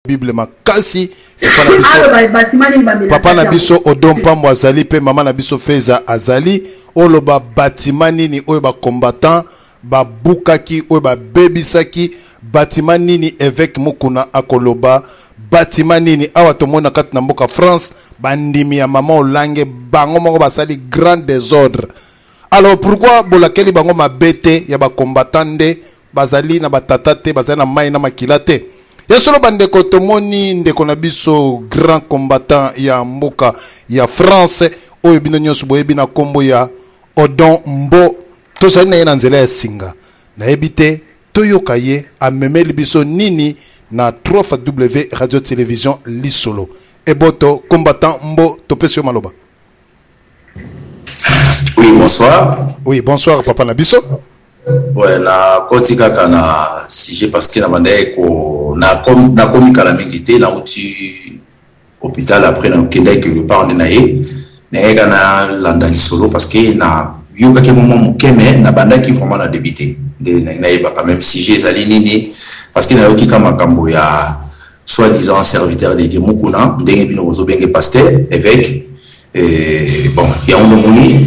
Bible makasi papa na biso Odom Pambo azali pe mama na biso Feza azali oloba batimani ni oyo ba combattant ba bukaki oyo ba bebisaki batimani ni évêque Mukuna akoloba batimani ni awa tomona kat na mboka France bandimi ya mama Olange bango moko basali grand désordre. Alors pourquoi bolakeli bango mabete ya ba combattant nde bazali na batatate bazali na mai na makilate? Yesolo bandeko tomoni ndeko na biso grand combattant ya mboka ya France oyo bino nyonso boyebi na kombo ya Odon Mbo tozali na ye na nzela ya singa na ebite toyoka ye amemeli biso nini na 3W radio télévision lisolo eboto combattant Mbo topesi yo maloba. Oui, bonsoir. Oui, bonsoir papa na biso. Ouais, na kotika kana sujet parce que na bandé ko na komi kala mingité na uti hôpital après na kende quelque part na ye na kana landali solo parce que na yoka ke moment mukeme na banda ki vraiment na débité de na yeba quand même sujet zali nini parce que na yoki kama kambo ya soi-disant serviteur de Mukuna ndenge bino bozo benge pasteur évêque. Et bon, il y a un moment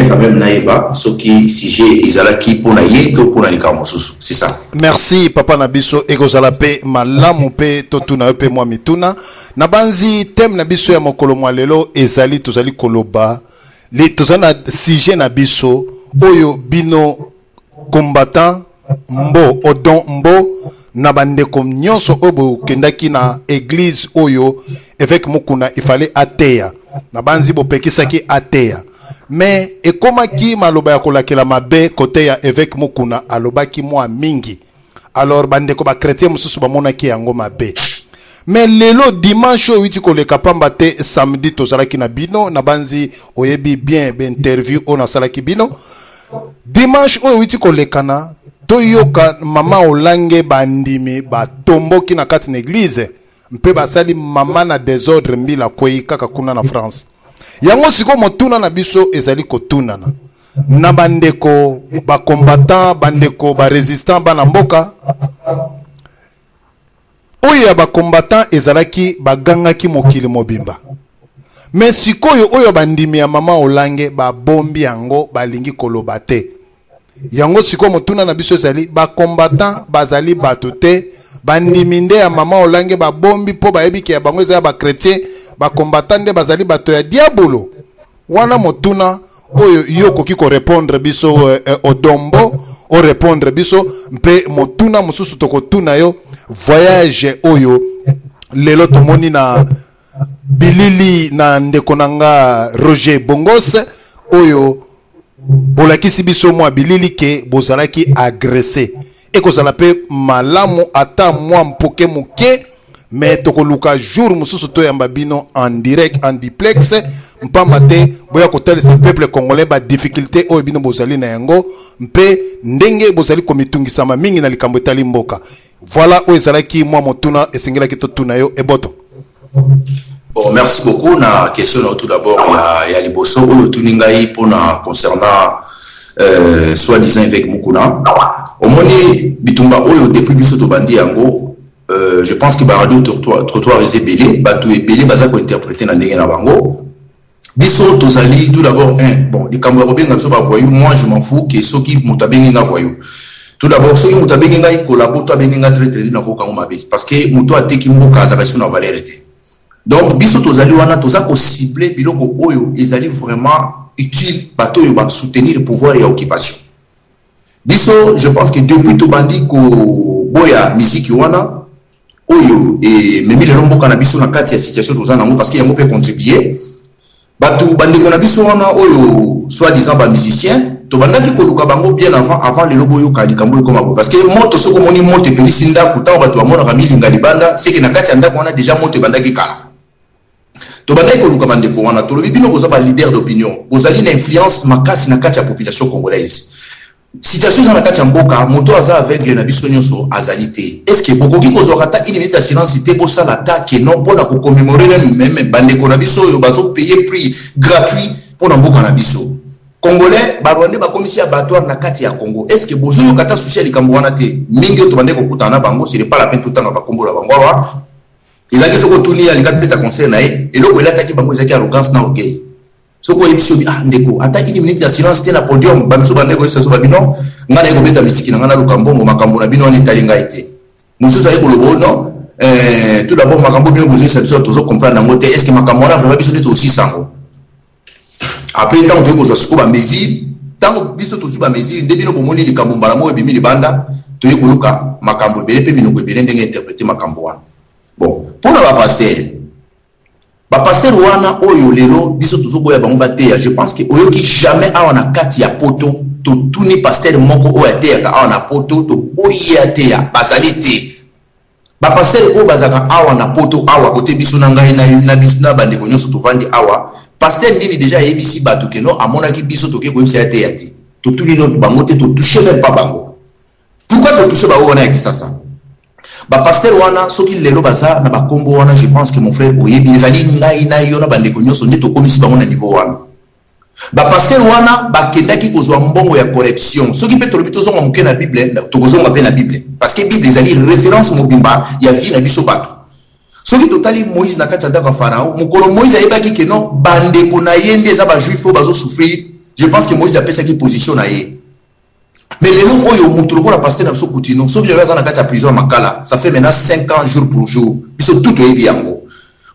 quand même naïba, ce qui si j'ai izalaki pour naïe to pour nalikamosusu, c'est ça. Merci papa nabiso egozala pe malamu pe totuna pe moi mituna na banzi thème nabiso ya mokolo mwalelo ezali tozali koloba les tozana sujet nabiso oyo bino combattant Mbo Odon Mbo na bandeko nyonso obo kendaki na église oyo évêque Mukuna il fallait ateya na banzi bo pekisaki ateya mais ekomaki maloba ya kolakela mabe côté ya évêque Mukuna alobaki mwa mingi alors bandeko ba chrétien mususu bamonaki yango mabe mais lelo dimanche witi koleka pamba te samedi tozalaki na bino na banzi oyebi bien be interview ona salaki bino dimanche oyo witi kolekana toyoka mama Olange bandimi batomboki na kati na église mpe basali mama na désordre mbila kwei kaka kuna na France yango siko motuna na biso ezali kotunana na bandeko ba combattant bandeko ba résistant bana mboka oyo ya ba combattant ezalaki bagangaki mokili mobimba mais sikoyo oyo bandimi ya mama Olange ba bombi yango balingi koloba te yango siko motuna na biso ezali ba combattant bazali bato te bandimi nde ya mama Olange ba bombi po bayebi ke ya bango ezali ba chrétien ba combattant nde bazali bato ya diabolo wana motuna oyo yoko kiko répondre biso Odombo o répondre biso mpe motuna mususu toko tuna yo voyage oyo lelo tomoni na bilili na ndeko nanga Roger Bongos oyo bolakisi biso mwa bilili ke bozalaki agressé ekozala pe malamu ata mwa mpoke muke mais tokoluka jour mususu to yamba bino en direct en duplex mpamba te boya kotalisa peuple congolais ba difficulté oyo bino bozali na yango mpe ndenge bozali komitungisama mingi na likambo etali mboka voilà oyo ezalaki mwa motuna esengelaki totuna yo eboto. Bon, merci beaucoup. Na question tout d'abord il y a liboso oyo tuningai pona concernant soi-disant avec Mukuna. Omoni bitumba oyo depuis biso to bandi yango je pense que ba radio trottoir ezebele bato ebele baza ko interpréter na ndenge na bango. Biso tozali tout d'abord bon likambo ya benga biso ba voyou moi je m'en fous que soki mutabengi na voyou. Tout d'abord soki mutabengi na collabo to bengi na très na ko kango mabe parce que muto ateki mboka za na valeur te. Donc biso tozali wana toza ko cibler biloko oyo ezali vraiment utile bato yo ba soutenir le pouvoir et occupation. Biso je pense que depuis to bandi ko boya musique wana oyo et memi le lombo kana biso na kati ya situation toza nango parce que yango peut contribuer bato bandi ko na biso wana oyo soi-disant ba musicien to bandaki ko luka bango bien avant le lobo yo kali kambo ko mabo parce que moto soko moni moto pelisi ndako ta bato amona kamilinga libanda c'est que na kati ya ndako wana déjà moto bandaki kala to bandaki ko luka bande ko wana to lobi bino boza ba leader d'opinion bozali na influence makasi na kati ya population congolaise situation za na kati ya mboka moto aza aveugle na biso nyonso azalité est-ce que bokoki kozwa ta une minute de silence te pour ça l'attaque non pour la commémorer même bande ko na biso yo bazo payer prix gratuit pour na mboka na biso Congolais barwande ba commission abattoir na kati ya Congo est-ce que bozo yo kata social likambo wana te mingi to bande ko kutana bango c'est pas la peine tout temps ba kombola bango Il a dit que tout n'y a pas de conseil naïe et donc il a attaqué bango zaki arrogance na orgueil. Ce qu'on est sur ah ndeko attaque une minute de silence t'es na podium bamiso bandeko ça so babino ngana ko beta misiki ngana lukambo makambo na bino on etalinga été. Musu ça ko lobo non tout d'abord makambo bino besoin ça biso toujours comprendre na ngote est-ce que makambo na vraiment biso tout aussi sango. Après tant que ko so ba mesure tant biso toujours ba mesure ndebino bomoni likambo mbala mo ebimi libanda to yekuluka makambo bele pe minoko bele ndenge interpréter makambo wana. Bon, pour le pasteur wana oyo lelo biso tozoboya bango bateya, je pense que oyo ki jamais a na kati ya poto to tuni pasteur moko oyo ateya ka na poto to boye ateya bazali te. Ba pasteur oyo bazaka awa na poto awa kote biso na ngai na biso na bande ko nyonso to vandi awa pasteur nini déjà yebisi bato ke no amona ki biso to ke ko yebisa ateya te. To tuni no bango te to toucher même pas bango. Pourquoi to toucher ba wana ya kisasa? Ba pasteur wana soki lelo baza na ba kombo wana je pense que mon frère oyebi ezali ngai na yo na bande ko nyonso nde to komisi bango na niveau wana. Ba pasteur wana bakendaki kozwa mbongo ya correction soki pe tolobi tozonga moke na Bible to kozonga pe na Bible parce que Bible ezali référence mobimba ya vie na biso bato. Soki totali Moïse na kati ya ndako Pharaon mukolo Moïse ayebaki ke non bande ko na yende za ba juifo bazo souffrir, je pense que Moïse a pesa ki position na ye. Mais les noms oyo mutulo la passer dans ce continent, sauf les gens dans la prison makala, ça fait maintenant 5 ans jour pour jour. Ils sont tout au biango.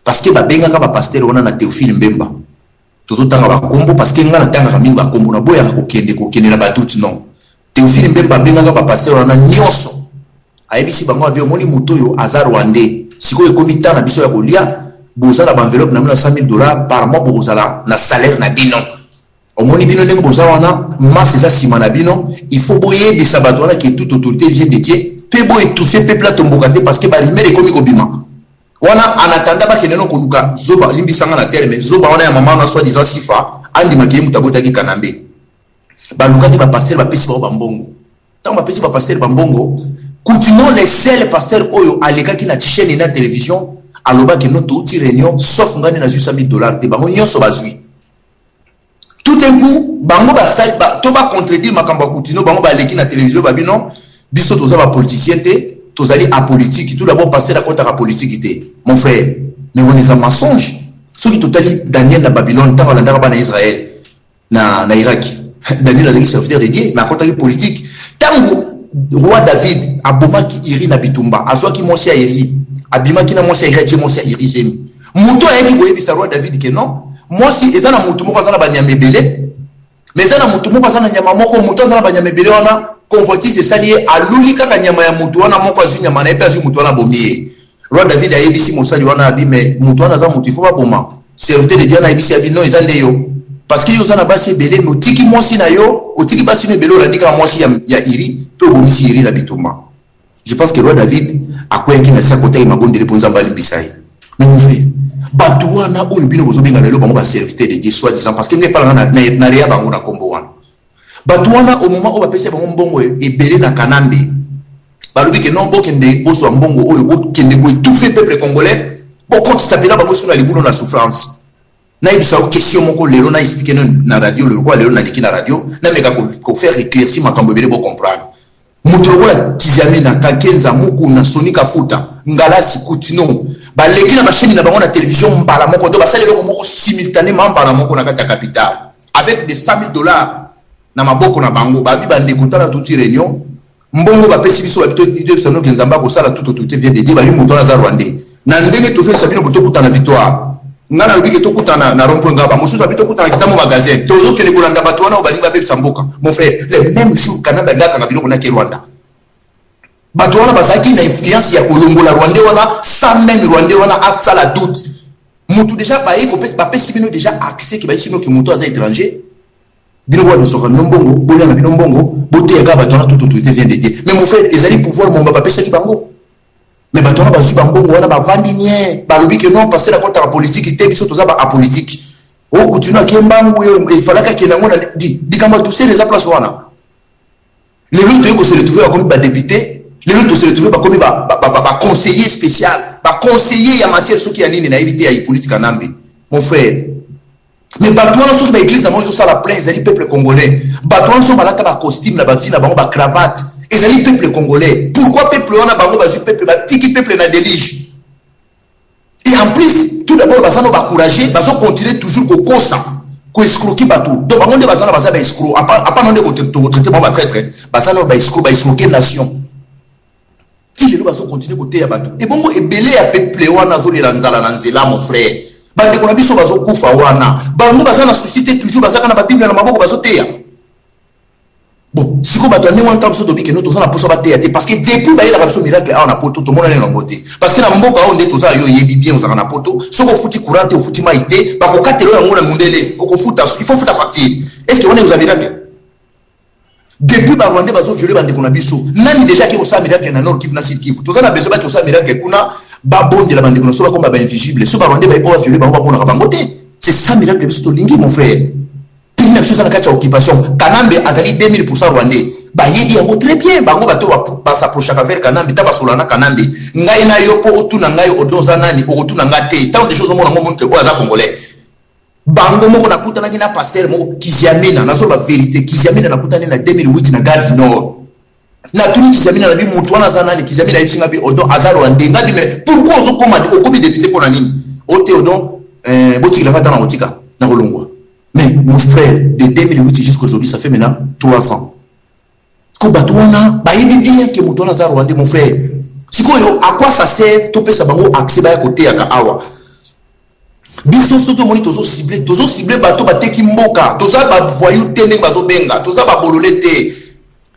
Parce que ba benga ka ba pasteur on a Théophile Mbemba. Toujours tanga ba kombo parce que ngana tanga ka mingi ba kombo na boya ko kende na ba tout non. Théophile Mbemba benga ka ba pasteur on a nyonso. Ayebisi bango abi omoni mutoyo azar rwandais. Siko ekomi tana biso ya kolia, bozala ba enveloppe na $100,000 par mois pour zala na salaire na bino. Omoni bino ndenge boza wana masse eza sima na bino il faut boyer de sabato wana que toute autorité vient de Dieu pe boye étouffer peuple tomboka te parce que ba rimere komi kobima wana anatanda ba keneno koluka zoba limbisanga na terre mais zoba wana ya mama na soi disant sifa andi makiye mutabota ki kanambe ba lukaki ba pasteur ba pesi ba mbongo tant ba pesi ba pasteur ba mbongo continuons les seuls pasteurs oyo alekaki na chaîne na télévision aloba ke no to uti réunion sauf ngani na $100,000 te bango nyonso bazui. Tout un coup, bango ba sal ba to ba contredire makambo kutino bango ba leki na télévision ba bino biso toza ba politicien te tozali apolitique tout d'abord passer la compte à la politique te mon frère mais on est un mensonge ceux qui totali Daniel na Babylone tant la ba na Israël na Irak Daniel azali serviteur de Dieu mais à côté politique tango roi David abomaki iri na bitumba azwaki mosi ya iri abimaki na mosi ya iri mosi ya iri zemi muto ayeki koyebisa roi David que non moi si ezana mutu moko azana banyamebele mais ezana mutu moko azana nyama moko mutu azana banyamebele wana convoitise esaliye aluli kaka nyama ya mutu wana moko azwi nyama na epe azwi mutu wana bomiye roi David ayebisi mosali wana abi mais mutu wana aza mutu ifo baboma serviteur de Dieu na ayebisi abi non eza nde yo parce que yo ozana basi ebele mais otiki mwasi na yo otiki basi no ebele olandika mwasi ya iri pe obomisi iri na bitumba. Je pense que roi David akweyaki na sa kotaki mabondele mpo nzambe alimbisa ye mais mon frère bato wana oyo bino bozobenga lelo bango ba serviteur de Dieu soi disant parce que ngai pala na ria bango na kombo wana bato wana au moment oyo bapesi bango mbongo ebele na kanambe balobi ke non bokende bozwa mbongo oyo bokende koétouffer peuple congolais bokotisa bango sur na libuno na souffrance nayebisa question moko lelo na expliquer na radio le roi lelo naleki na radio nameka ko faire éclaircir makambo ebele bocomprendre mutu lokola Tizami na Kakenza muku na Sonika Futa Ngalasi Kutino baleki na machine na bango na télévision mbala moko do basali loko moko simultanément mbala moko na kati ya capitale avec des $100,000 na maboko na bango babi bande kutana tuti réunion mbongo bapesi biso babito de sano ke nzamba ko sala tout autorité vient de dire bali mutu na za rwandais na ndenge to fait sabino boto kutana victoire ngana lobi ke to kutana na rompo ngaba mususu babito kutana kitamo magasin to zo kene kolanda bato wana obali babe samboka mon frère le même jour kana bandaka na biloko na ke Rwanda bato wana bazaki na influence ya kolongola Rwandais wana sans même Rwandais wana aksa la doute mutu déjà baye ko pesa bapesi bino déjà accès ki baisi bino ki mutu aza étranger bino wa de soka nombongo bolia na bino mbongo bote ya bato wana tout autorité vient de Dieu mais mon frère ezali pouvoir mon papa pesa ki bango mais bato wana bazui bambongo wana bavandi nie balobi ke non passer la compte à la politique te biso toza ba apolitique o kutuna kembangu yo il fallait que na ngona di kamba tous les place wana les autres ko se retrouver comme ba député les autres se retrouver comme ba conseiller spécial ba conseiller ya matière soki ya nini na éviter ya politique kanambe mon frère mais bato wana soki ba église na monjo ça la plaine ezali peuple congolais bato wana so balata ba costume na ba vie na bango ba cravate ezali peuple congolais pourquoi peuple wana bango bazui peuple ba tiki peuple na délige Et en plus, tout d'abord, ils va encourager, ils vont continuer toujours au cosa, qu'on escroquer bateau. Donc, on est basé dans escroc, à part non de traiter mon traître, basé dans escroquer nation. Si les gens vont continuer côté à bateau. Et bon, et belé à peuple wana zoli lanzala nanzela mon frère. Bande qu'on a biso bazo kufa wana. Bango basana susciter toujours basaka na bible na maboko bazoteya. Bon, si vous avez un temps de que nous tous on a théâtre parce que depuis baïla la miracle on a poto tout le monde est en beauté parce que na mboka on est tous ça yo yebi bien on a poto so ko futi courante au futi maïté ba ko katelo na ngona mundele ko futa il faut futa facture est-ce que on est aux miracle depuis ba rwanda bazo violer bande kuna biso nani déjà qui au sa miracle na nord Kivu na sud Kivu tous on a besoin ba to sa miracle kuna ba bonde la bande kuna so ba comme ba invisible so ba rwanda ba pour violer ba mona ka bangote c'est ça miracle biso to lingi mon frère. Une chose dans la occupation, Kanambe a 2000% rwandais. Bah yebi yango très bien. Bango bato ba s'approcher avec Kanambe, ta ba solana Kanambe. Ngai na yo po otu na ngai odonza nani, otu na ngate. Tant de choses au monde que oza congolais. Bango moko na kuta na pasteur moko kiziamina, nazo ba vérité kiziamina na kuta na 2008 na Gare du Nord. Na tuni kiziamina na bi mutu wana zanani kiziamina yipsinga bi odon azaro rwandais. Ngabi mais pourquoi ozo komi député pour nani? Ote odon boti la fata na otika na kolongwa. Mais mon frère, de 2008 jusqu'à aujourd'hui, ça fait maintenant 3 ans. Parce que Batouana, bien que Moutouana Zarwande, mon frère. Si à quoi ça sert, tu peux savoir accès à côté à Kawa. Biso soto moni tozo ciblé bateau bateki mboka, toza ba voyou tene bazo benga, toza ba bololete.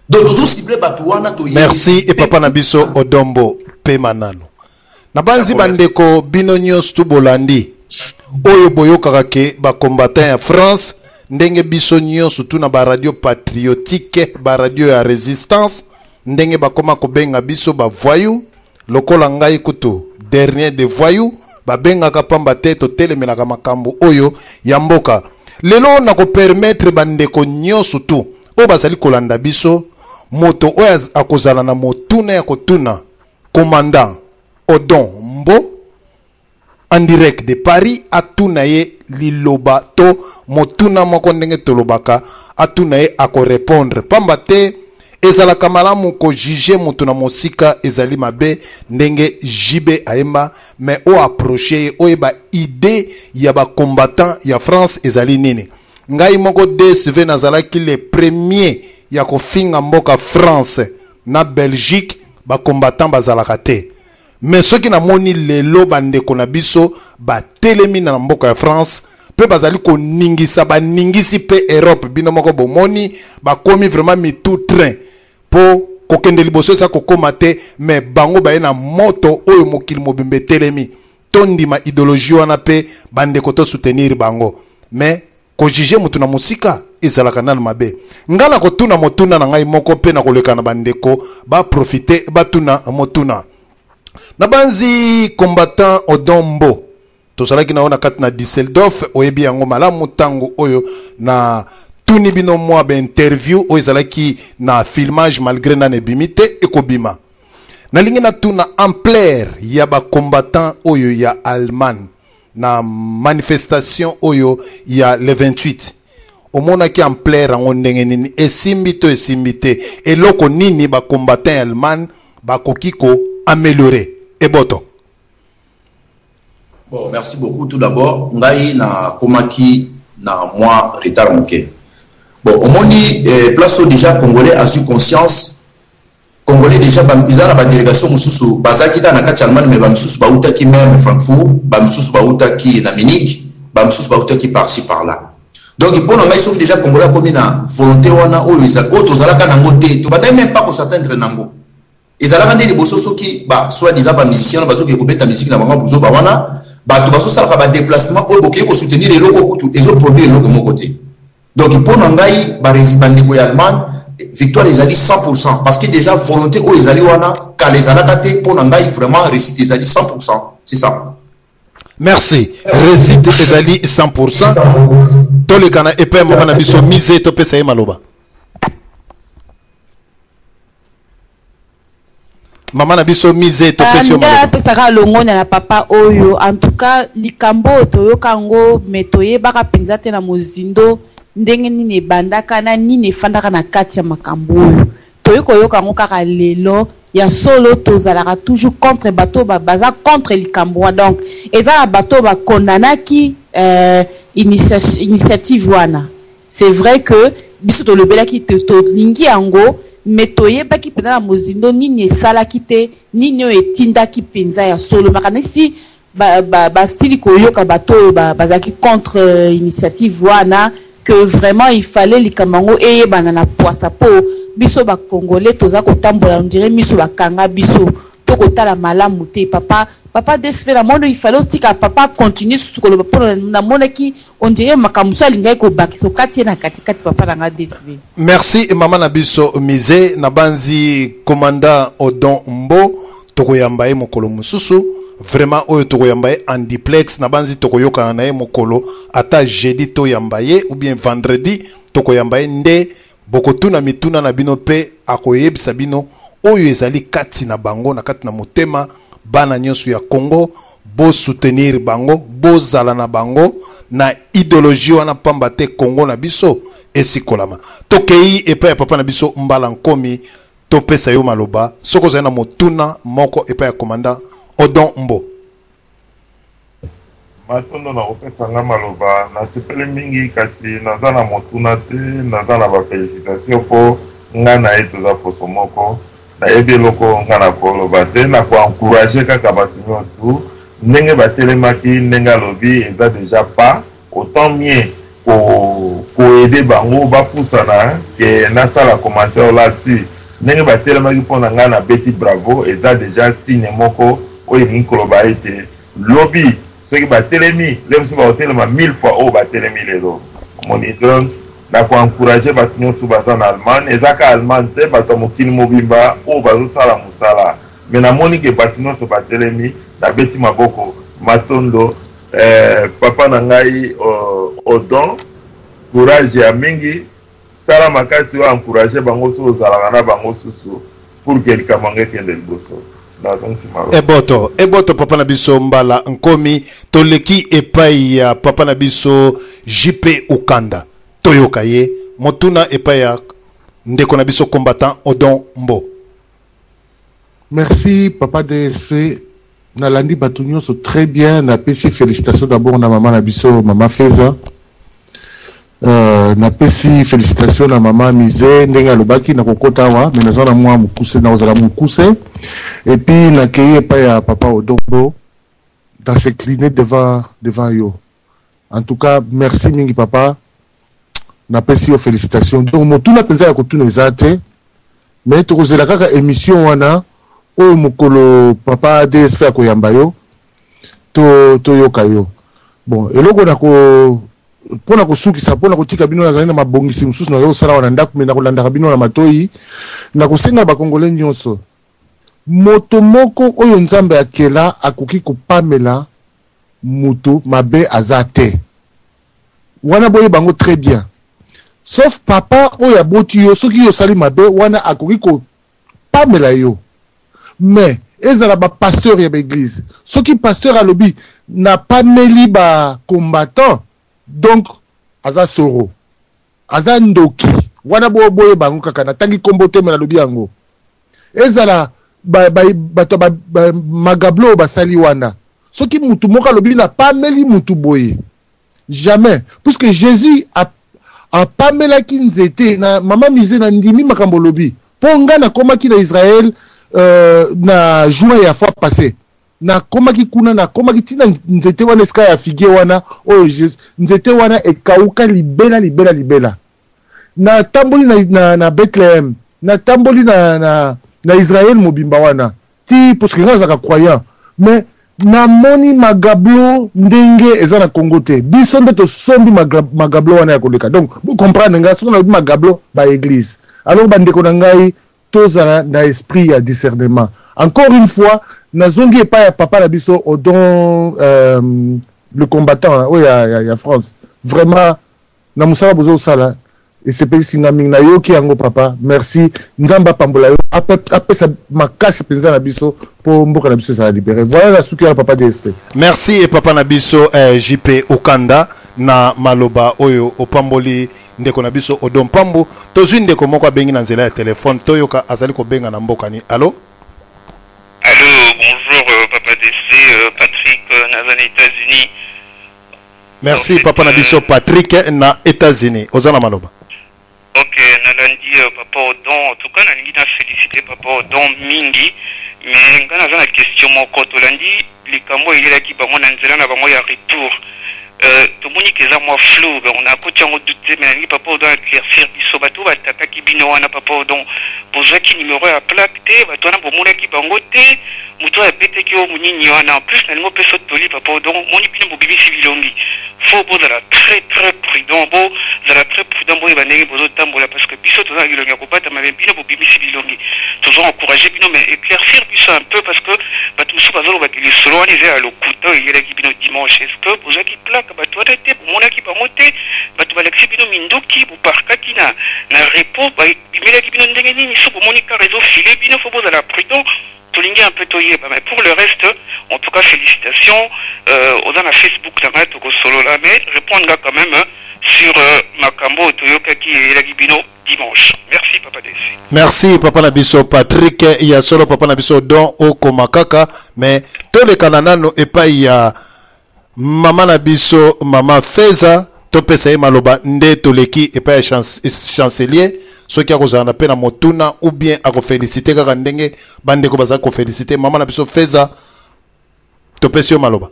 Donc tozo ciblé Batouana to. Merci et papa na biso Odombo pe manano. Na banzi bandeko binonyos tu bolandi. Oyo boyokaka ke ba combattant ya France ndenge biso nyonso tu na ba radio patriotique ba radio ya résistance ndenge bakoma kobenga biso ba voyou lokola ngai kutu dernier de voyou babengaka pamba te totelemelaka makambo oyo ya mboka lelo na ko permettre bandeko nyonso tu oyo bazali kolanda biso moto oyo akozala na motuna ya kotuna commandant Odon Mbo en direct de Paris atunaye liloba to motuna moko ndenge tolobaka atunaye ako répondre pamba te ezalaka malamu ko juger motuna mosika ezali mabe ndenge jibe aemba mais o approcher o eba idée ya ba combattant ya France ezali nini ngai moko DSV nazalaki le premier ya kofinga mboka France na Belgique ba combattant bazalaka te. Mais ceux qui na moni lelo bandeko na biso ba telemi na mboka ya France pe bazali ko ningisa ba ningisi pe Europe bino moko bomoni ba komi vraiment mi tout train po kokende liboso sa kokoma te mais bango ba na moto oyo mokili mobimbe telemi tondima idéologie wana pe bandeko to soutenir bango mais ko juger mutu na musika ezalaka nanu mabe ngala ko tuna motuna na ngai moko pe na koleka na bandeko ba profiter ba tuna motuna. Nabanzi combattant Odombo tozalaki na ona kati na Düsseldorf oyebi yango malamu tango oyo na tuni bino mwa ba interview oyo ezalaki na filmage malgré na nebimite ekobima nalingi na tuna ampleur ya ba combattant oyo ya Allemagne na manifestation oyo ya le 28 omona ki ampleur yango ndenge nini esimbi to esimbi te eloko nini ba combattant Allemagne bakoki ko améliorer Eboto. Bon, merci beaucoup. Tout d'abord, ngai na komaki na moi retard moké. Bon, au moni place déjà congolais a eu conscience. Congolais déjà ils ont la délégation mususu bazaki na kati Allemagne mais ba mususu ba utaki même Francfort, ba mususu ba utaki na Munich, ba mususu ba utaki par-ci par-là. Donc il faut ngai sauf déjà congolais comme na volonté wana o ils a autres zalaka nango te. To ba même pas pour s'atteindre nango. Ils allaient vendre des bossos qui, soit disant par musiciens, parce qu'ils commettent la musique dans le moment pour wana, tu vas faire un déplacement au bokeh pour soutenir les locaux et les produits de mon côté. Donc pour Nangaï, résident de Allemagne, victoire les alliés 100% parce que déjà volonté où les alliés wana, quand les alliés pour Nangaï vraiment réciter les alliés 100%, c'est ça. Merci. Récite les alliés 100%. Tous les Ghana et puis mon ami sont misés to pesa maloba. Maman na biso mise to pesio maloba. Pesaka longo na papa oyo en tout cas likambo to yokango metoye baka penza te na mozindo ndenge nini bandaka na nini fandaka na kati ya makambo oyo to yokango kaka lelo ya solo tozalaka toujours contre bato baza contre likambo donc eza bato ba kondanaki initiative wana. C'est vrai que biso to lobelaki to lingi yango mais toyebaki pena na mozindo nini esalaki te nini etindaki penza ya solo makanisi stili koyoka bato bazaki contre initiative wana que vraiment il fallait likamango eye banana poisa po biso ba congolais toza ko tambola on dirait miso bakanga biso to kotala malamu te papa DSV na mondo il fallait tika papa continuer sukolo po na monaki on dirait makamuso alingai ko bakiso kati na kati papa na DSV. Merci mama na biso mise na banzi commandant Odon Mbo tokoyamba e mokolo mususu vraiment oyo tokoyamba e en duplex na banzi tokoyokana na e mokolo ata jeudi to yamba ye ou bien vendredi tokoyamba e nde bokotuna mituna na bino pe akoyebisa bino oyo ezali kati na bango na kati na motema bana nyonso ya Congo bo soutenir bango bo zala na bango na idéologie wana pamba te Congo na biso esikolama tokei epa ya papa na biso mbala nkomi topesa yo maloba soko zana motuna moko epa ya commandant Odon Mbo. Matondo na opesa nga maloba na sepele mingi kasi naza na motuna te naza na ba félicitations po nga na eto za poso moko na ebe loko nga na koloba te na ko encourager kaka bato nyonso ndenge batelemaki ndenge alobi eza déjà pas autant mieux ko aider bango bapusana ke nasala commentaire là-dessus ndenge batelemaki mpona nga na beti bravo eza déjà signe moko oyo elingi koloba ete lobi soki batelemi le mosusu bakotelema 1000 fois oyo batelemi lelo omoni donc na koencourage bato nyonso baza na allemagne eza ka allemagne te bato ya mokili mobimba oyo bazosala mosala me namoni ke bato nyonso batelemi nabeti maboko matondo papa na ngai Odon courage ya mingi sala makasi oyo encourage bango so ozalaka na bango susu pour ke likambo ekende liboso. Eboto papa na biso mbala nkomi toleki epai ya papa na biso JP Ukanda toyoka ye motuna epai ya ndeko na biso combattant Odon Mbo. Merci papa DSV nalandi bato nyonso très bien na pesi félicitations d'abord na maman na biso mama Feza na pesi félicitations na mama Mise ndenge alobaki na kokota wa mais nazana mwa mukuse na ozala mukuse et puis na keye pa ya papa Odombo dans s'incliner devant yo. En tout cas merci mingi papa na pesi yo félicitations donc motuna penza ya kotuna ezate mais tokozela kaka émission wana o mokolo papa DSV akoyamba yo to yoka yo bon eloko na ko pona kosukisa pona kotika bino na zali na mabongisi mususu na yo sala wana ndaku mena kolandaka bino na matoi na kosenga ba congolais nyonso moto moko oyo nzambe akela akoki kopamela mutu mabe azate wana boye bango très bien sauf papa oyo aboti yo soki yo sali mabe wana akoki kopamela yo mais ezala ba pasteur ya l'église soki pasteur alobi na pameli ba combattant donc aza soro aza ndoki wana boye bango kaka na tangi kombo te mena lobi yango ezala bato magablo basali wana soki mutu moko alobi na pameli mutu boye jamais puisque Jésus a pamelaki nzete na mama Mise na ndimi makambo lobi ponga na komaki na Israël na juin ya fois passé na komaki kuna na komaki tina nzete wana eska ya figue wana oyo nzete wana ekauka libela na tamboli na Bethlehem na tamboli na Israël mobimba wana ti parce que nga zaka croyant mais na moni magablo ndenge eza na Congo te biso nde to sombi magablo wana ya koleka donc vous comprendre nga soki na magablo ba église alors bandeko na ngai tozala na esprit ya discernement encore une fois nazongi epai ya papa na biso Odon le combattant ya France vraiment na musala bozo sala et c'est pas singa mingi na yoki yango papa merci nzamba pambola yo apesa makasi penza na biso po mboka na biso ça libérer voilà la suki ya papa DSV. Merci et papa na biso JP Ukanda na maloba oyo opamboli ndeko na biso Odon Pambo tozwi ndeko moko abengi na nzela ya telefone toyoka azali ko benga na mboka ni allo Allô, bonjour Papa DC, Patrick, Nazan États-Unis. Merci donc, Papa Nabiso Patrick na États-Unis. Ozana Maloba. Ok, Nalandi Papa Odon, en tout cas, Nalandi a félicité Papa Odon Mingi, mais quand on a la question, mon côté, Nalandi, les camo il est là qui va mon anzela, na bango ya retour. Tout le monde qui est moi flou, on a côté en douté, mais Nalandi Papa Odon éclaircir biso bateau, batata qui bino wana Papa Odon, poser qui numéro à plaque té, bateau na bomona qui bango té, muto a pété qui au mouni wana, en plus Nalimo peut sauter Papa Odon, mon ipine bobibi civilongi. Faut vous être très prudent, vous êtes très prudent, vous allez parce que biso tout ça il y a pas de même bien pour bimisi bilongi. Toujours encourager bino mais éclaircir biso un peu parce que bah tout ça bazalo bah les solo on est à le couteau il y a qui bino dimanche est-ce que vous qui plaque bah toi t'es pour mon qui va monter bah tu vas l'exi bino mindoki pour parka qui na repos bah il qui bino ndengeni ni sous pour mon réseau filé bino faut vous être prudent. Un peu toyé, mais pour le reste, en tout cas, félicitations aux gens à Facebook, mais répondre quand même sur Makambo, Toyoka qui est la Gibino dimanche. Merci, Papa Desi. Merci, Papa Nabiso Patrick. Il y a solo Papa Nabiso Don Okomakaka, mais tous les Kananano et pas il y a Maman Nabiso, Maman Feza, Topesa Maloba, Nde Toleki et pas chancelier. Ceux qui ont un appel à Motuna ou bien à féliciter Garandenge, Bande Kobaza ko féliciter Maman Nabiso Feza, Topesio Maloba.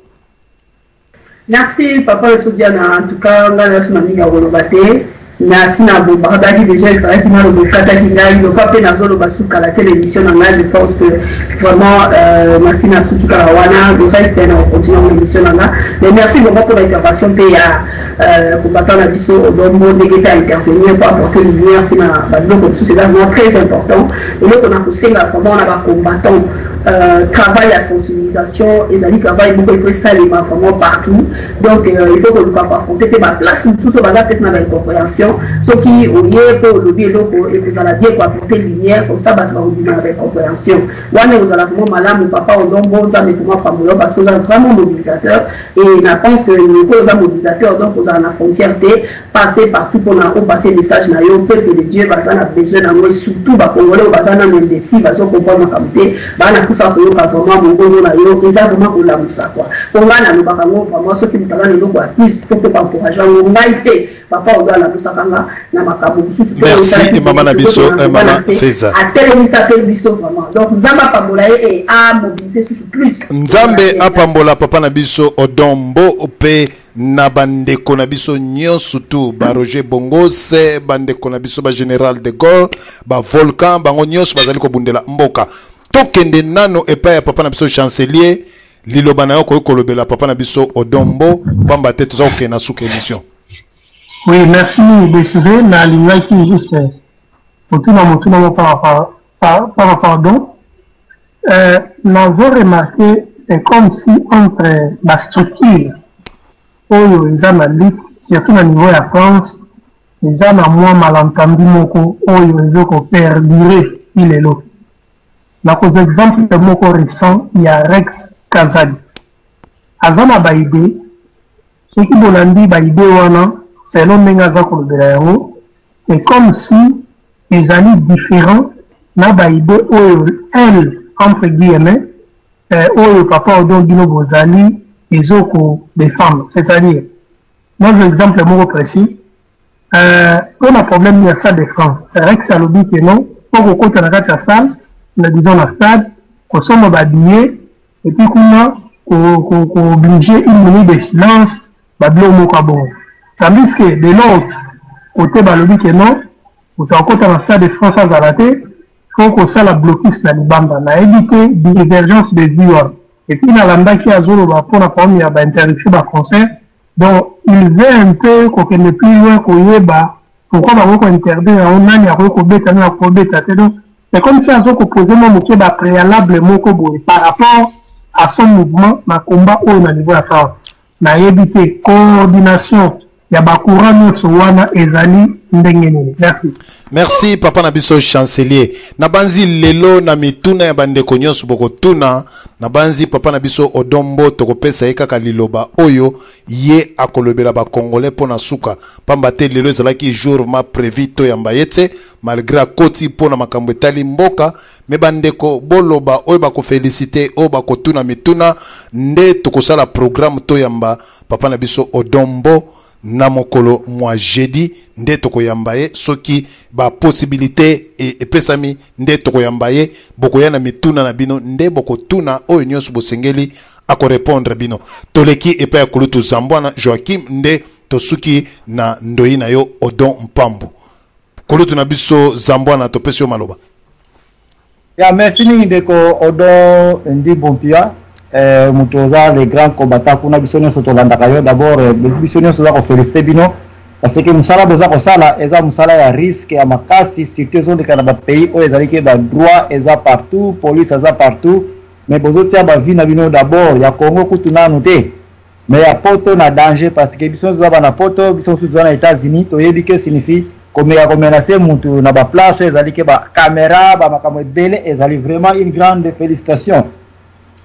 Merci Papa le Soudiana, en tout cas, on a la semaine à Rolobate. Merci na bo bakabaki déjà il fallait qu'il m'a le kata kinga il pas pe na zolo basuka la télévision na je pense que vraiment merci na suki karawana le reste on continue l'émission là mais merci beaucoup pour l'intervention pe ya combattant la biso Odombo Ndegeta intervenir pour apporter lumière qui na badoko c'est vraiment très important et là on a poussé là vraiment on a ba combattant travail à sensibilisation et ça dit travail beaucoup il faut ça les vraiment partout donc il faut que nous puissions affronter ma place tout ça va peut-être dans la compréhension ce qui au lieu pour le bien et vous allez bien apporter lumière comme ça va vous dans la compréhension moi vous allez vraiment malade mon papa au Dombo ça mais pour moi pas parce que vous êtes vraiment mobilisateur et je pense que nous sommes mobilisateurs donc vous avez la frontière de passer partout pour nous passer message na yo peuple de Dieu va ça a besoin de nous surtout ba congolais va ça na indécis va ça comprendre comité ba na ça pour vraiment mon na yo exactement pour la musa quoi on va na ba vraiment ceux qui nous talent le quoi plus pour que encourager on va y papa on doit la musa kanga na makabo merci Maman Nabiso Maman Feza à télévisateur biso vraiment donc nzamba pambola et à mobiliser plus nzambe apambola Papa Nabiso Odombo pe na bandeko na biso nyonso tu ba Roger Bongo se bandeko na biso ba Général de Gaulle ba Volcan bango nyonso bazali ko bundela mboka tokende nano epa ya Papa Nabiso chancelier liloba na yo ko kolobela Papa Nabiso Odombo pamba te toza ko na souka émission. Oui, merci Bessiré, na ligne qui juste pardon. Nous remarqué, c'est comme si entre la structure où les gens surtout au niveau de la France, les gens ont moins malentendu moko où ils ont perdurer il est là. Dans l'exemple de moko récent, il y a Rex Kazadi. Avant la baïdé, ce qui bolandi baïdé wana, selon Mengaza Kolberero, c'est comme si les amis différents n'a baïdé où elle, entre guillemets, où papa Odon Dino Bozali, les autres des femmes. C'est-à-dire, moi j'ai un exemple moins précis, on a un problème de ça des femmes. C'est vrai que ça le dit que non, pour qu'on compte dans la salle, nous disons dans le stade, qu'on sommes habillés, et puis qu'on oblige une minute de silence, bah, de l'eau tandis que de l'autre côté, bah, le dit que non, vous êtes encore dans le stade de France à Zalaté, il faut qu'on soit la blocus dans le banda, on a évité divergence de vues. Et puis, dans l'anda qui a zolo, pour la première, il y a interruption de concert. Donc, il veut un peu qu'on ne plus loin qu'on y est, pourquoi on va interdire, on a un bêta, donc, c'est comme si on a posé mon moquet préalable par rapport à son mouvement, ma combat au niveau de la France. On a évité coordination ya bakura nyonso wana ezali ndenge nini. Merci. Merci papa na biso chancelier. Na banzi lelo na mituna ya bandeko nyonso bokotuna na banzi papa na biso Odombo tokopesa ye kaka liloba oyo ye akolobela ba congolais pona suka. Pamba te lelo ezalaki jour ma prévu to yamba yete malgré koti pona makambo etali mboka me bandeko boloba oyo bako féliciter oyo bakotuna mituna nde tokosala programme to yamba papa na biso Odombo na mokolo mwa jeudi nde tokoyamba ye soki ba possibilité epesami nde tokoyamba ye bokoya na mituna na bino nde bokotuna oyo nyonso bosengeli ako répondre bino toleki epa ya kulutu Zambwana Joachim nde tosuki na ndoi na yo Odon Mpambu kulutu na biso Zambwana topesi yo maloba. Ya merci mingi ndeko Odon Ndi Bompia mutoza les grands combattants kuna biso nyonso tolandaka yo d'abord biso nyonso za ko féliciter bino parce que musala boza ko sala eza musala ya risque ya makasi surtout zo ndeka na ba pays o ezali ke ba droit eza partout police eza partout mais bozo tia ba vie na bino d'abord ya Congo kutuna noté mais ya poto na danger parce que biso za na poto biso zo na États-Unis to yebi que signifie comme ya menacer mutu na ba place ezali ke ba caméra ba makambo ebele ezali vraiment une grande félicitation.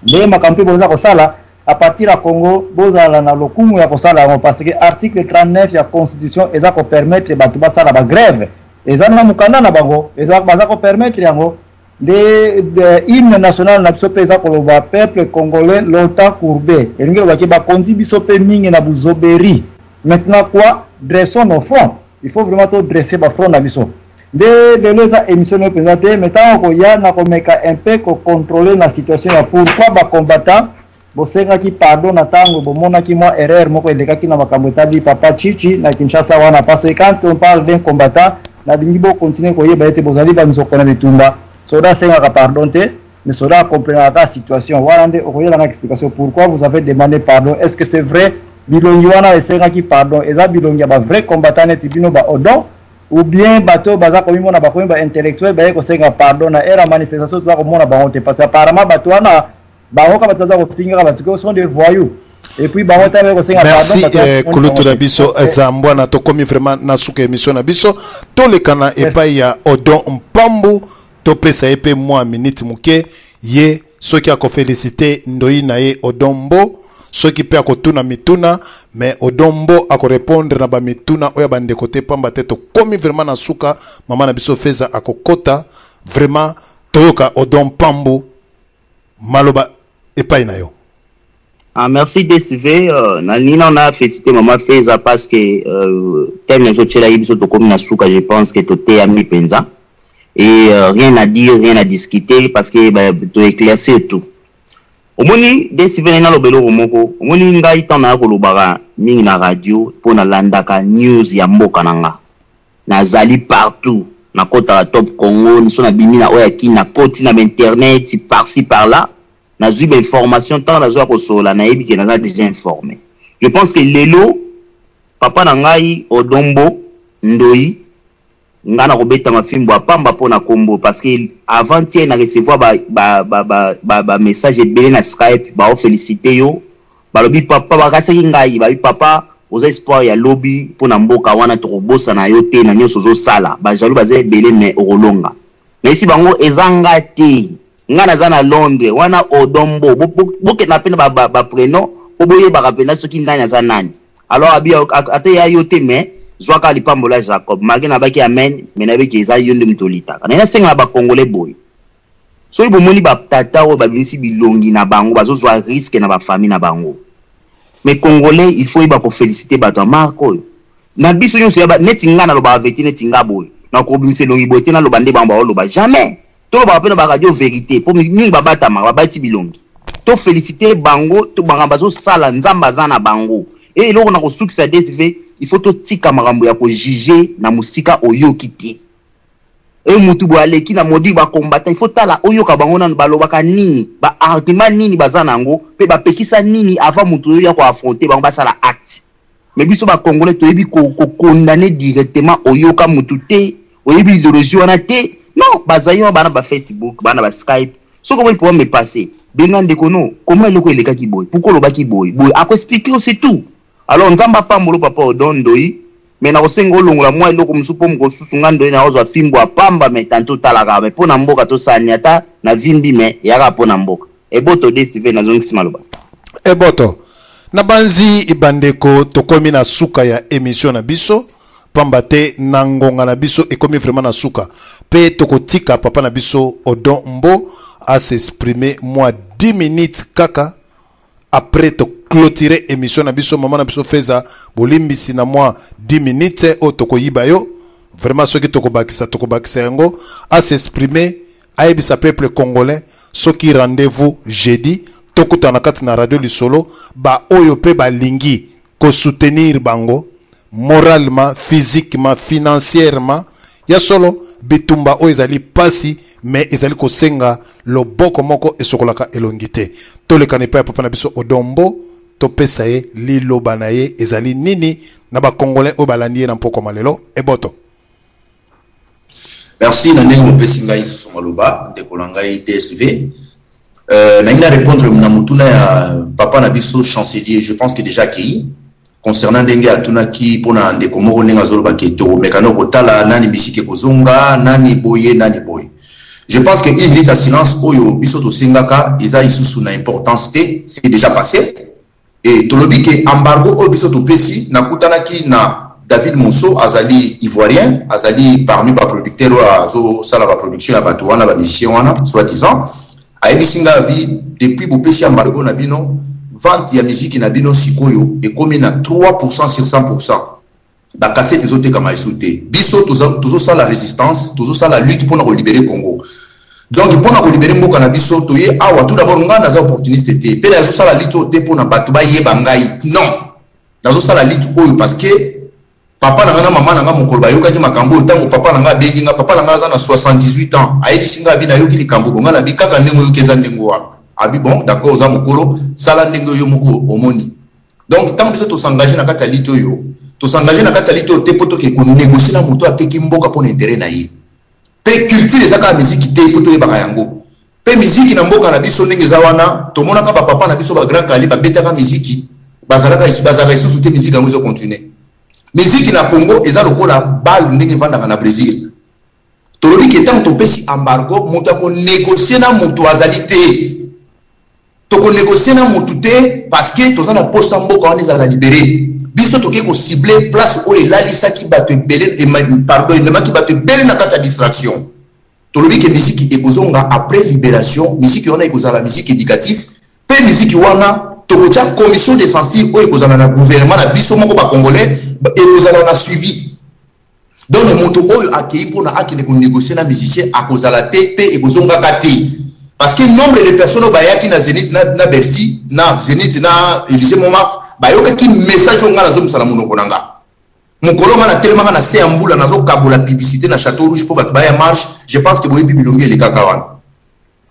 Les makampi boza kosala à partir à Congo boza na lokumu ya kosala parce que article 39 ya constitution eza ko permettre batu basala ba grève eza na mukanda na bango eza baza ko permettre yango de hymne national na biso pesa ko ba peuple congolais longtemps courbé elingi ba ke ba konzi biso pe mingi na buzoberi. Maintenant quoi, dressons nos fronts, il faut vraiment tout dresser ba front na biso de les émissions présentées maintenant ko ya na ko meka un peu ko contrôler la situation ya pourquoi ba combattant bo senga ki pardon na tango bo mona ki moi erreur moko eleka ki na makambo etali papa Chichi na Kinshasa wana parce que quand on parle d'un combattant na bingi bo continuer ko yeba ete bozali ba miso kona bitumba soda senga ka pardon te mais soda comprendre la situation wana nde ko yela na explication pourquoi vous avez demandé pardon. Est-ce que c'est vrai bilongi wana esenga ki pardon eza bilongi ba vrai combattant net bino ba Odon ou bien bateau baza komi mona bakomi ba intellectuel ba ko senga pardon na era manifestation za ko mona ba honte parce que apparemment bateau wana ba ko bataza ko fingira bateau sont des voyous et puis ba honte ba ko senga pardon. Merci kulutu na biso Zambwana to komi vraiment na suka émission na biso to le kana epa ya Odon Mpambu to pesa epe moi minute muke ye soki ako féliciter ndoi na ye Odombo soki pe akotuna mituna mais Odombo ako répondre na ba mituna oya bande côté pamba teto komi vraiment na suka mama na biso feza akokota vraiment toyoka Odon Mpambu maloba epai na yo. Ah, merci DSV na nina on a félicité maman feza parce que thème na jotela biso to komi na suka je pense que to te ami penza et rien à dire rien à discuter parce que to éclaircir tout. Omoni DSV na lobelo moko omoni ngai tana ko lobaka mingi na radio pour na landaka news ya mboka nanga na zali partout na kota top Congo ni so na bimina oya ki na koti na internet si par-ci par-là na zui ba information tant na zo ko sola na yebi ke na déjà informé. Je pense que lelo papa na ngai Odombo ndoi ngana ko beta mafimbo apamba pona kombo parce que avant-hier na recevoir ba message ebele na Skype ba o féliciter yo ba lobi papa ba kasaki ngai ba papa aux espoir ya lobby pona mboka wana to bosa na yo te na nyoso zo sala ba jaloux ba ebele mais orolonga mais si bango ezanga te ngana za na Londres wana Odombo boke na pena ba prénom oboye ba rapena soki ndanya za nani alors abi ate ya yo te mais zwaka lipambola Jacob malgré na baki amen mais na beki eza yonde mtolita na senga ba congolais boy so ibo moni ba tata o ba binisi bilongi na bango bazo zwa risque na ba famille na bango mais congolais il faut iba ko féliciter bato Marco na biso nyonso ya ba netinga na loba veti netinga boy na ko binisi longi boy te na loba nde bamba o loba jamais to loba pena ba radio vérité pour mingi ba batama ba bati bilongi to féliciter bango to banga bazo sala nzamba za na bango et loko na ko sukisa DSV il faut tout tika makambo ya ko juger na musika oyoki te e mutu bo aleki na modi ba combattant il faut tala oyoka bango na balobaka nini ba argument nini bazana ngo pe ba pekisa nini avant mutu ya ko affronter bango basala acte mais biso ba congolais to yebi ko condamner directement oyoka mutu te oyebi idéologie wana te non bazayo bana ba Facebook bana ba Skype so comment il peut me passer benga ndeko no comment eloko eleka ki boy pourquoi loba ki boy boy ako expliquer c'est tout. alors nzamba pambolo papa odondoi mais na kosenga olongola mwa eloko mosusu mpo mokosusu nga ndoi na ozwa fimbo apamba me tanto otalaka me mpo na mboka tosani ata na vimbi me yaka mpo na mboka eboto desive nazongisi maloba eboto na banzi ibandeko tokomi na suka ya émission na biso pamba te na ngonga na biso ekomi vraiment na suka pe tokotika papa na biso Odon Mbo à s'exprimer moi 10 minutes kaka après to clôturer émission na biso maman na biso feza bolimbisi na moi 10 minutes o tokoyiba yo vraiment ce qui tokobakisa yango à s'exprimer aibisa peuple congolais ce qui rendez-vous jeudi tokutana kati na radio lisolo ba oyo pe ba lingi ko soutenir bango moralement, physiquement, financièrement. Ya solo bitumba o ezali pasi mais ezali ko senga lo boko moko esokolaka elongite. To le kanepa papa na biso Odombo to pesa ye liloba na ye ezali nini na ba congolais o balandi na mpoko malelo eboto. Merci na ndenge mopesi ngai so maloba de kolanga DSV. Na ina répondre na mutuna ya papa na biso chancelier, je pense que déjà qui concernant ndenge atuna ki pona ndeko moko ndenge azoloba ke to mekano kotala nani bisike kozonga nani boye. Je pense que une minute à silence oyo biso to singaka isa isusu na importance te c'est déjà passé et to lobi ke embargo oyo biso to pesi na kutana ki na David Monso azali ivoirien azali parmi ba producteurs azo sala ba production ya bato wana ba mission wana soi-disant ayebisinga bi depuis bo pesi embargo na bino vente ya musique na bino sikoyo ekomi na 3% sur 100%. Da cassette ezote kama isute. Biso toujours ça la résistance, toujours ça la lutte pour nous libérer Congo. Donc pour nous libérer mboka na biso toye awa tout d'abord nga naza opportunité te. Pe nazo ça la lutte te pour na bato ba yeba ngai. Non. Nazo ça la lutte oyo parce que papa na nga na mama na nga mokolo ba yoka ki makambo tango papa na nga bengi nga papa na nga na 78 ans. Ayebi singa bi na yoki likambo nga na bi kaka ndengo yokeza ndengo wa. Abi bon d'accord za mokolo sala ndengo yo moko omoni. Donc tant que ça to s'engager na kata lito yo, to s'engager na kata lito te poto ke ko négocier na moto ateki mboka pour intérêt na ye. Pe culture ezaka musique te photo yeba yango. Pe musique na mboka na biso ndenge za wana, to mona ka papa na biso ba grand kali ba betaka musique, bazalaka isusu te musique yango zo continuer. Musique na Congo eza lokola base ndenge vanda na Brésil. To lobi ke tant to pesi embargo moto ko négocier na moto azalité. Toko négocier na motute parce que toza na posa mboka on les a libéré biso toke ko cibler place o elalisa ki bato belé et pardon ne ki bato belé na kata distraction to lobi ke musique ekozonga après libération musique on a ekozala musique éducatif pe musique wana toko tia commission de censure o ekozala na gouvernement na biso moko ba congolais ekozala na suivi donc moto oyo akei pona akene ko négocier na musicien akozala te pe ekozonga kati. Parce que le nombre de personnes qui na Zénith, na Bercy, na Zénith, na Élysée Montmartre, bayoka ki message on na zo musala monoko nanga. Mokolo na tellement na seambula na zo kabola publicité na Château Rouge pour ba ya marche, je pense que boye bibilongi les kakawan.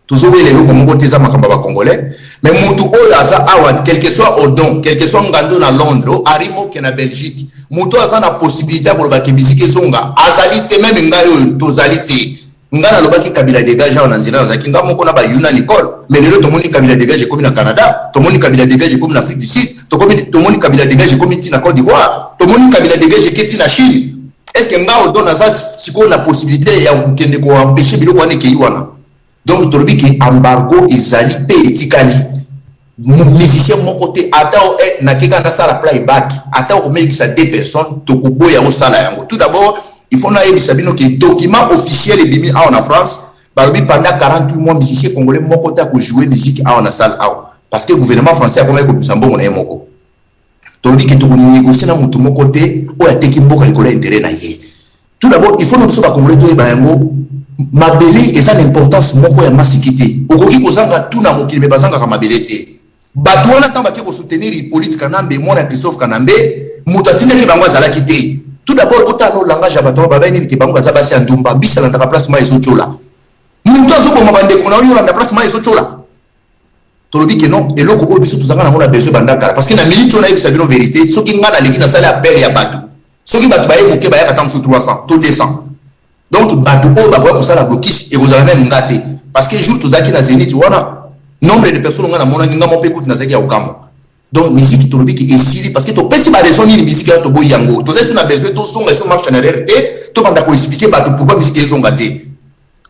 Toujours les loko moko teza makamba ba congolais, mais mutu oyo aza awan, quel que soit Odon, quel que soit ngando na Londres, arimo ke na Belgique, mutu aza na possibilité pour ba ke musique zonga, azali te même ngayo tozalité. Ngana lobaki Kabila dégage en Anzira zaki nga moko na ba yuna l'école mais lelo to moni Kabila dégage comme na Canada to moni Kabila dégage comme na Afrique du Sud to moni Kabila dégage comme na Côte d'Ivoire to moni Kabila dégage keti na Chine est-ce que nga odon na ça siko na possibilité ya kende ko empêcher biloko wane ke wana donc to lobi ke embargo ezali pe etikali musicien mon côté ata o na keka na sala playback ata o mekisa 2 personnes to ko boya o sala yango tout d'abord il faut que sabino que document officiel est bimi en France pendant 48 mois musiciens congolais mon côté pour jouer musique en salle parce que le gouvernement français a comme comme sambo on est moko to dit que to négocier na mutu mon côté o ya teki mboka likolo intérêt na ye tout d'abord il faut nous so ba congolais to ba yango mabeli et ça l'importance moko ya masikité okoki kozanga tout na mokili mais bazanga ka mabeli te bato wana tamba ke ko soutenir politique Kanambe mona Christophe Kanambe mutatina ki bango azala kité. Tout d'abord, autant le langage à bateau, babani qui bango zabasi andumba, bisa la place ma isochola. Nous tous comme bande qu'on a eu la place ma isochola. Tolobi que non, et loko obiso tout ça on a besoin bandaka parce que na minute on a eu sa vérité, ce qui ngana leki na sala appel ya bateau. Ce qui bateau baye moké baye katam sur 300, tout descend. Donc bateau o ba pour ça la blocus et vous avez même ngate parce que jour tout zaki na Zénith wana nombre de personnes ngana mona ngamo pe kuti na zaki ya ukamo. Donc musique tolobi qui est parce que to pesi ba raison ni musique to boy yango to ça on a besoin to son raison marche en arrière to banda ko expliquer ba to pourquoi musique ezonga te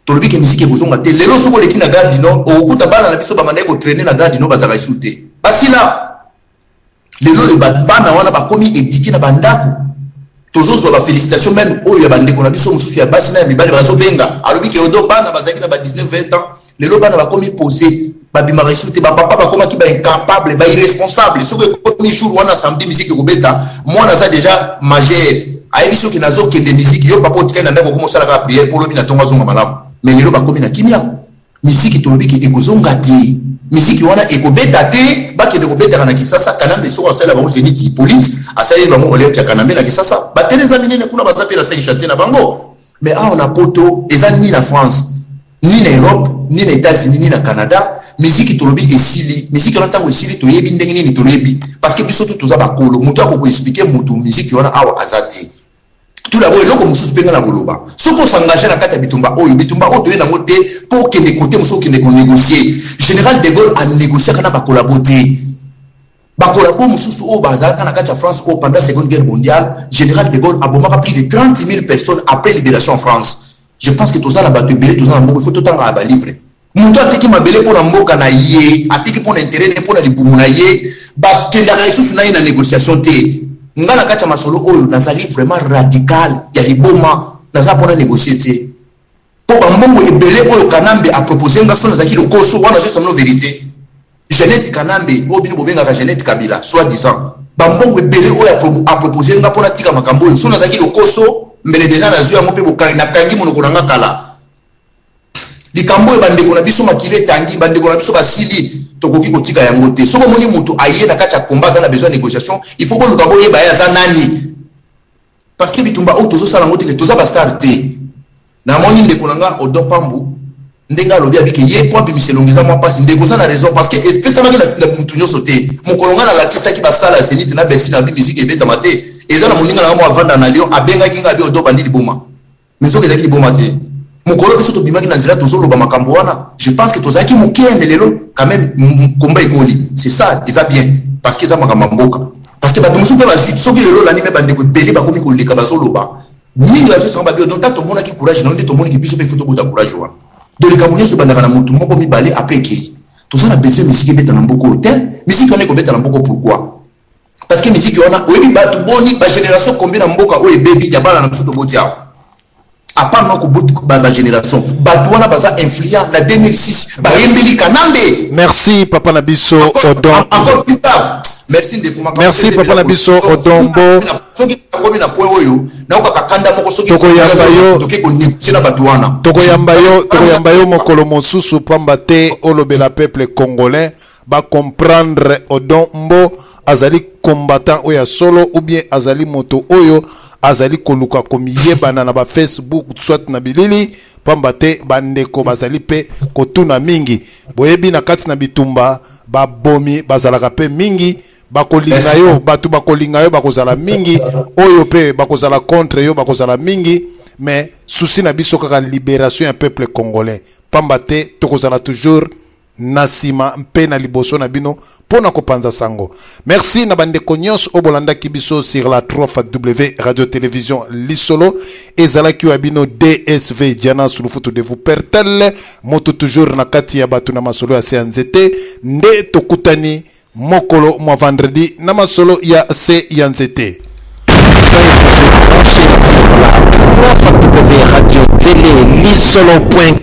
tolobi que musique ezonga te lelo soko leki na garde no o kuta bana na biso ba manda ko traîner na garde no bazaka shooter basi là lelo e bana wana ba komi éduquer na bandako toujours ba félicitations même o ya bande ko na biso mususu ya basi na mibale bazo benga alobi que odo bana bazaki na ba 19 20 ans lelo bana ba komi poser babima resulté ba papa ba koma ki ba incapable ba irresponsable ce que comme jour wana samedi musique ko beta moi na ça déjà majeur ayebi so ki nazo kende musique yo papa otikana ndako ko mosala ka prière pour lobi na tonga zonga malamu mais lelo ba komi na kimia musique to lobi ki ekozonga te musique wana ekobeta te ba kende ko beta na kisasa kanambe so asala ba zeniti Hippolyte asala ba mo olef ya kanambe na kisasa ba tereza minene kuna ba zapela sa chanter na bango mais on a poto ezani na France ni na Europe ni na États-Unis ni na Canada musique tolobi esili musique on entend esili to yebi ndenge nini tolobi parce que biso to za bakolo mutu akoko expliquer mutu musique wana awa azati tout d'abord eloko mususu penga na koloba soko s'engager na kati ya bitumba oyo to yena ngote pour que les côtés mususu kende ko négocier général de Gaulle a négocié kana ba collaborer mususu o bazaka na kati ya France au pendant la seconde guerre mondiale général de Gaulle a bomaka plus de 30 000 personnes après libération en France. Je pense que tout ça la batte belé tout ça il faut tout temps à ba livre mutu ateki mabele pour mboka na ye ateki pour intérêt pour na libumu na ye parce que la ressource na na négociation te ngana kati masolo oyo nazali vraiment radical ya liboma naza pour négocier te pour ba mbongo ebele oyo Kanambe a proposé ngaso nazaki le koso wana je samno vérité Jeannette Kanambe obino bobenga ka Jeannette Kabila soit disant ba mbongo ebele oyo a proposé nga pour na tika makambo so nazaki le koso mbele déjà na zuya mope bokali na kangi monoko na kala likambo ebande ko na biso makile tangi bande ko na biso basili tokoki kotika yango te soko moni mutu aye na kati ya combat za na besoin de négociation il faut que le kambo yeba ya za nani parce que bitumba o tozo sala ngote ke toza ba star te na moni ndeko nanga odopambu ndenga lobi abike ye po bimise longeza moi passe ndeko za na raison parce que especially na mutu nyoso te mukolonga na lakisa ki basala senite na bersi na bi musique ebeta mate eza na moninga na mo avanda na Lyon abenga kinga bi odobandi liboma mais soki ezaki liboma te mukolo biso to bimaki na nzela tozolo ba makambo wana je pense que tozaki mukene lelo quand même combat ekoli c'est ça ils a bien parce que ça makambo mboka parce que ba musu pe ba soki lelo la nime bande ko beli ba komi ko leka ba solo ba mingi la so ba bio donc to mona ki courage na ndi to mona ki biso pe foto bota courage wa de leka munyo so banda kana mutu moko mi balé après qui to ça na besoin musique beta na mboko hôtel musique on est ko beta na mboko pourquoi parce que musique on a oyebi ba to boni ba génération combien na mboka o baby ya bana na biso to botia à part non la génération Badouana baza influent la 2006 Bayembeli Kanambe. Merci papa Nabiso Odon. Encore plus tard. Merci merci papa Nabiso Odombo. Tokoyamba yo mokolo mosusu pambate olobela peuple congolais ba comprendre Odombo azali combattant oya solo ou bien azali moto oyo azali koluka komiyeba na ba Facebook soit na bilili pambate bandeko bazali pe kotuna mingi boyebi na kati na bitumba babomi bazalaka pe mingi bakolinga yo batu bakolinga yo bakozala mingi oyo pe bakozala contre yo bakozala mingi mais souci na biso kaka libération ya peuple congolais pambate tokozala toujours nasima mpe na liboso na bino pona kopanza sango. Merci na bandeko nyos obolanda kibiso sur la 3W radio télévision Lisolo ezala ki wabino DSV Diana sulufutu de vous pertel moto toujours na kati ya batu na masolo ya CNZT nde tokutani mokolo mwa vendredi na masolo ya CNZT. 3W radio télé lisolo.com